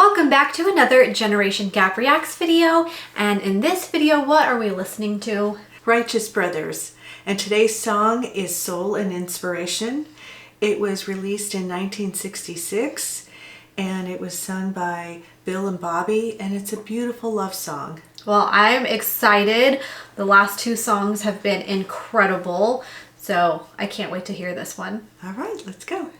Welcome back to another Generation Gap Reacts video, and in this video, what are we listening to? Righteous Brothers, and today's song is Soul and Inspiration. It was released in 1966, and it was sung by Bill and Bobby, and it's a beautiful love song. Well, I'm excited. The last two songs have been incredible, so I can't wait to hear this one. All right, let's go.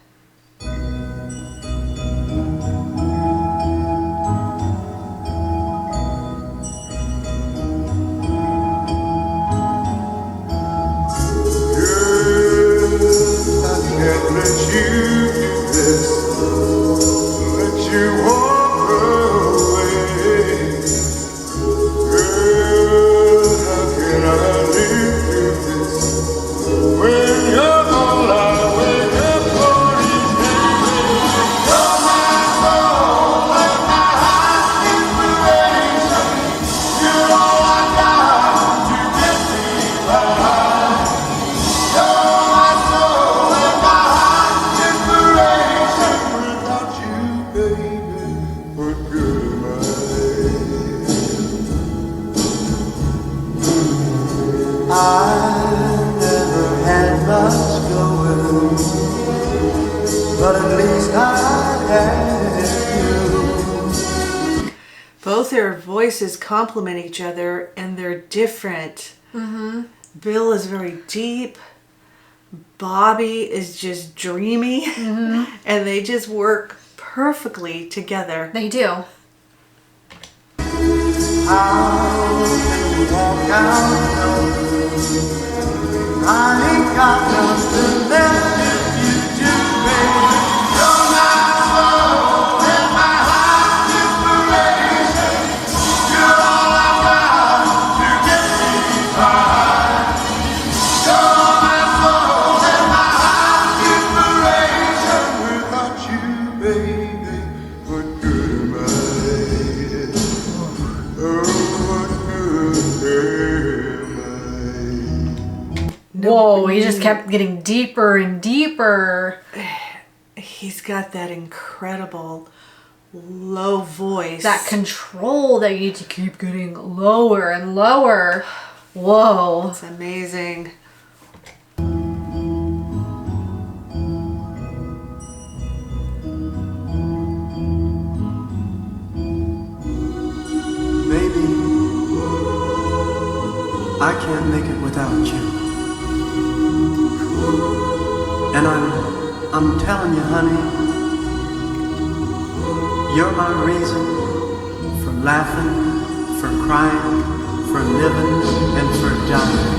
I never had much going, but at least I had you. Both their voices complement each other, and they're different. Bill is very deep. Bobby is just dreamy, and they just work perfectly together. They do. How can we walk out? I ain't got nothing left if you do, baby. You're my soul and my heart's inspiration. You're all I got to get me by. You're my soul and my heart's inspiration. Without you, baby, what good am I? Oh, what good am I? Whoa, he just kept getting deeper and deeper. He's got that incredible low voice. That control that you need to keep getting lower and lower. Whoa. It's amazing. Baby, I can't make it without you. And I'm telling you, honey, you're my reason for laughing, for crying, for living, and for dying.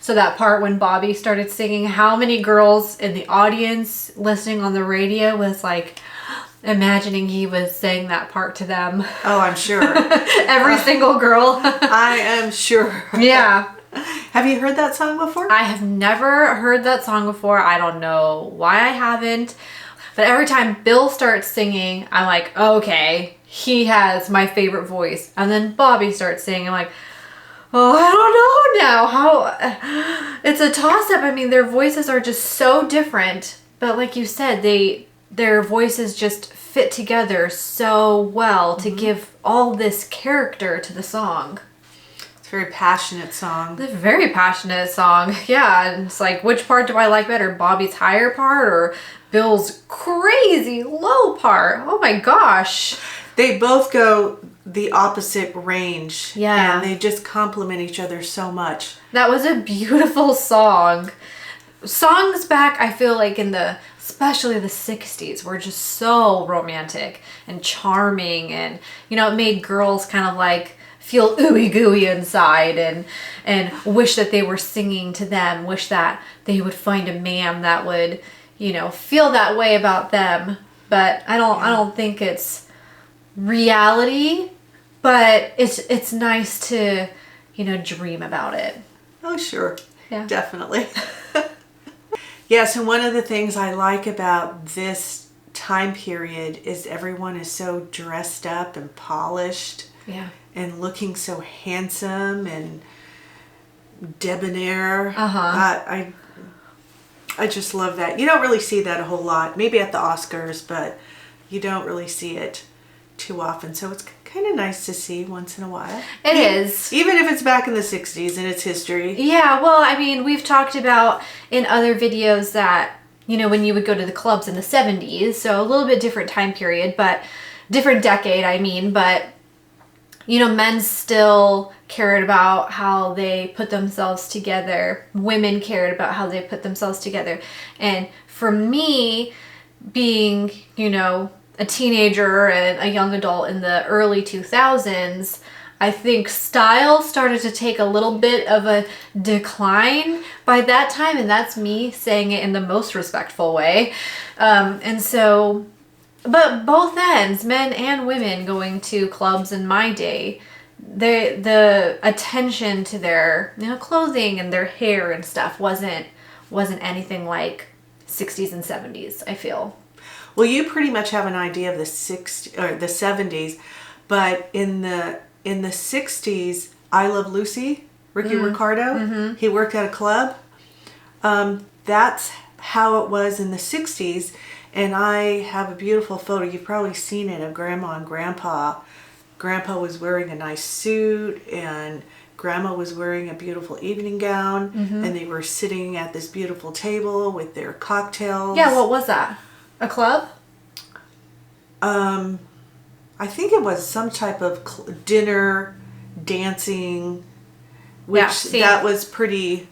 So that part when Bobby started singing, how many girls in the audience listening on the radio was like imagining he was saying that part to them? Oh, I'm sure. Every single girl. I am sure. Yeah. Have you heard that song before? I have never heard that song before. I don't know why I haven't. But every time Bill starts singing, I'm like, okay, he has my favorite voice. And then Bobby starts singing, I'm like, oh, I don't know now. How it's a toss-up. I mean, their voices are just so different. But like you said, they their voices just fit together so well to give all this character to the song. It's a very passionate song. It's a very passionate song. Yeah, and it's like, which part do I like better? Bobby's higher part or Bill's crazy low part? Oh my gosh. They both go the opposite range. Yeah. And they just complement each other so much. That was a beautiful song. Songs back, I feel like especially the 60s, were just so romantic and charming, and it made girls kind of like feel ooey gooey inside and wish that they were singing to them, wish that they would find a man that would, feel that way about them. But I don't think it's reality, but it's nice to, dream about it. Oh, sure. Yeah. Definitely. Yes, and one of the things I like about this time period is everyone is so dressed up and polished. Yeah. And looking so handsome and debonair. Uh-huh. I just love that. You don't really see that a whole lot. Maybe at the Oscars, but you don't really see it too often. So it's kind of nice to see once in a while. It is. Even if it's back in the 60s and it's history. Yeah, well, I mean, we've talked about in other videos that, when you would go to the clubs in the 70s, so a little bit different time period, but different decade, but men still cared about how they put themselves together. Women cared about how they put themselves together. And for me, being, a teenager and a young adult in the early 2000s, I think style started to take a little bit of a decline by that time. And that's me saying it in the most respectful way. But both ends, men and women going to clubs in my day, the attention to their clothing and their hair and stuff wasn't anything like 60s and 70s, I feel. Well, you pretty much have an idea of the 60s or the 70s, but in the 60s, I Love Lucy, Ricky Ricardo, he worked at a club. That's how it was in the 60s. And I have a beautiful photo, you've probably seen it, of Grandma and Grandpa. Grandpa was wearing a nice suit and Grandma was wearing a beautiful evening gown. And they were sitting at this beautiful table with their cocktails. Yeah, what was that? A club? I think it was some type of dinner, dancing, which that was pretty...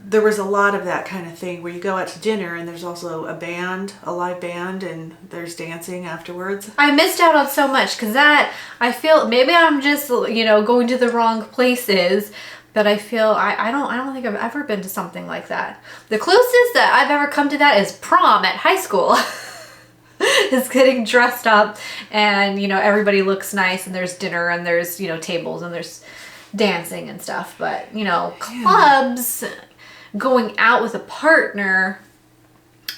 There was a lot of that kind of thing where you go out to dinner and there's also a live band, and there's dancing afterwards. I missed out on so much because I feel maybe I'm just, going to the wrong places, but I feel I don't think I've ever been to something like that. The closest that I've ever come to that is prom at high school. Is getting dressed up and, everybody looks nice and there's dinner and there's, tables and there's dancing and stuff. But, clubs... Going out with a partner,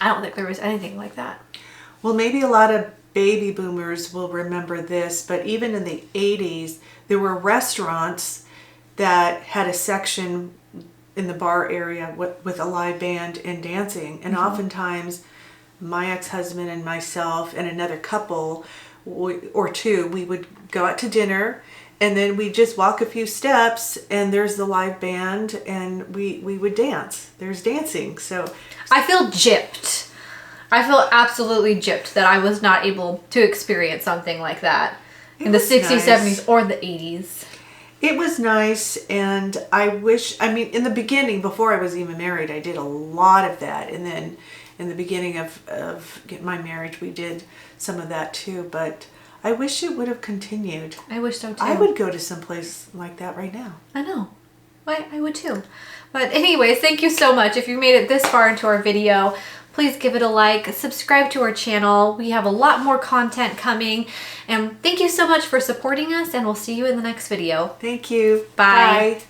I don't think there was anything like that. Well, maybe a lot of baby boomers will remember this, but even in the 80s, there were restaurants that had a section in the bar area with a live band and dancing. And oftentimes, my ex-husband and myself and another couple or two, we would go out to dinner. And then we just walk a few steps and there's the live band and we would dance. There's dancing. So I feel gypped. I feel absolutely gypped that I was not able to experience something like that in the 60s, nice. 70s, or the 80s. It was nice, and in the beginning, before I was even married, I did a lot of that. And then in the beginning of my marriage, we did some of that too. But I wish it would have continued. I wish so too. I would go to some place like that right now. I know. I would too. But anyways, thank you so much. If you made it this far into our video, please give it a like, subscribe to our channel. We have a lot more content coming. And thank you so much for supporting us, and we'll see you in the next video. Thank you. Bye. Bye.